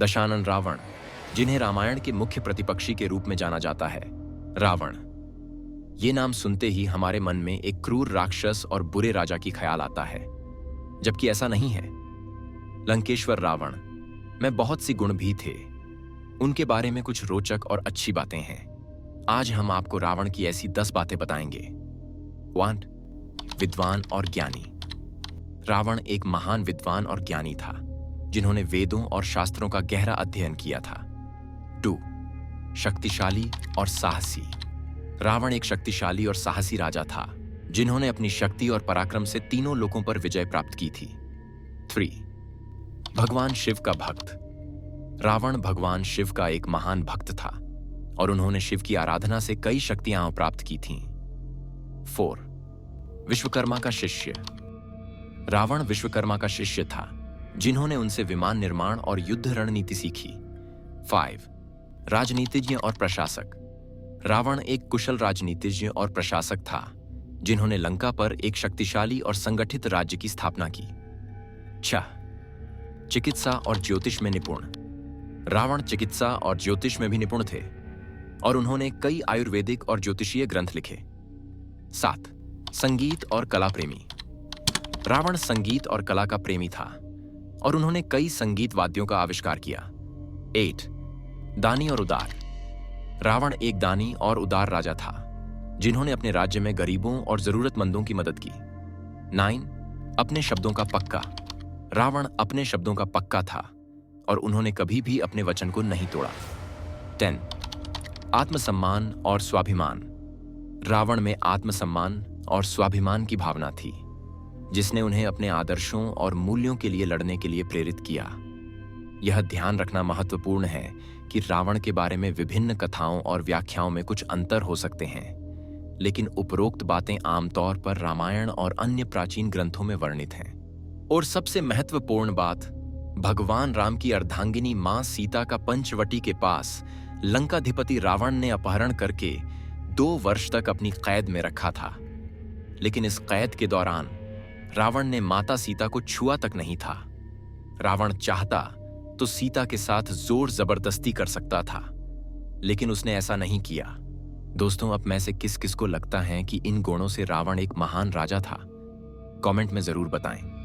दशानन रावण, जिन्हें रामायण के मुख्य प्रतिपक्षी के रूप में जाना जाता है। रावण, ये नाम सुनते ही हमारे मन में एक क्रूर राक्षस और बुरे राजा की ख्याल आता है, जबकि ऐसा नहीं है। लंकेश्वर रावण में बहुत सी गुण भी थे। उनके बारे में कुछ रोचक और अच्छी बातें हैं। आज हम आपको रावण की ऐसी 10 बातें बताएंगे। 1. विद्वान और ज्ञानी। रावण एक महान विद्वान और ज्ञानी था, जिन्होंने वेदों और शास्त्रों का गहरा अध्ययन किया था। 2. शक्तिशाली और साहसी। रावण एक शक्तिशाली और साहसी राजा था, जिन्होंने अपनी शक्ति और पराक्रम से तीनों लोकों पर विजय प्राप्त की थी। 3. भगवान शिव का भक्त। रावण भगवान शिव का एक महान भक्त था और उन्होंने शिव की आराधना से कई शक्तियां प्राप्त की थीं। 4. विश्वकर्मा का शिष्य। रावण विश्वकर्मा का शिष्य था, जिन्होंने उनसे विमान निर्माण और युद्ध रणनीति सीखी। 5. राजनीतिज्ञ और प्रशासक। रावण एक कुशल राजनीतिज्ञ और प्रशासक था, जिन्होंने लंका पर एक शक्तिशाली और संगठित राज्य की स्थापना की। 6. चिकित्सा और ज्योतिष में निपुण। रावण चिकित्सा और ज्योतिष में भी निपुण थे और उन्होंने कई आयुर्वेदिक और ज्योतिषीय ग्रंथ लिखे। 7. संगीत और कला प्रेमी। रावण संगीत और कला का प्रेमी था और उन्होंने कई संगीत वाद्यों का आविष्कार किया। 8. दानी और उदार। रावण एक दानी और उदार राजा था, जिन्होंने अपने राज्य में गरीबों और जरूरतमंदों की मदद की। 9. अपने शब्दों का पक्का। रावण अपने शब्दों का पक्का था और उन्होंने कभी भी अपने वचन को नहीं तोड़ा। 10. आत्मसम्मान और स्वाभिमान। रावण में आत्मसम्मान और स्वाभिमान की भावना थी, जिसने उन्हें अपने आदर्शों और मूल्यों के लिए लड़ने के लिए प्रेरित किया। यह ध्यान रखना महत्वपूर्ण है कि रावण के बारे में विभिन्न कथाओं और व्याख्याओं में कुछ अंतर हो सकते हैं, लेकिन उपरोक्त बातें आमतौर पर रामायण और अन्य प्राचीन ग्रंथों में वर्णित हैं। और सबसे महत्वपूर्ण बात, भगवान राम की अर्धांगिनी मां सीता का पंचवटी के पास लंकाधिपति रावण ने अपहरण करके 2 वर्ष तक अपनी कैद में रखा था, लेकिन इस कैद के दौरान रावण ने माता सीता को छुआ तक नहीं था। रावण चाहता तो सीता के साथ जोर जबरदस्ती कर सकता था, लेकिन उसने ऐसा नहीं किया। दोस्तों, अब में से किस किस को लगता है कि इन गुणों से रावण एक महान राजा था? कमेंट में जरूर बताएं।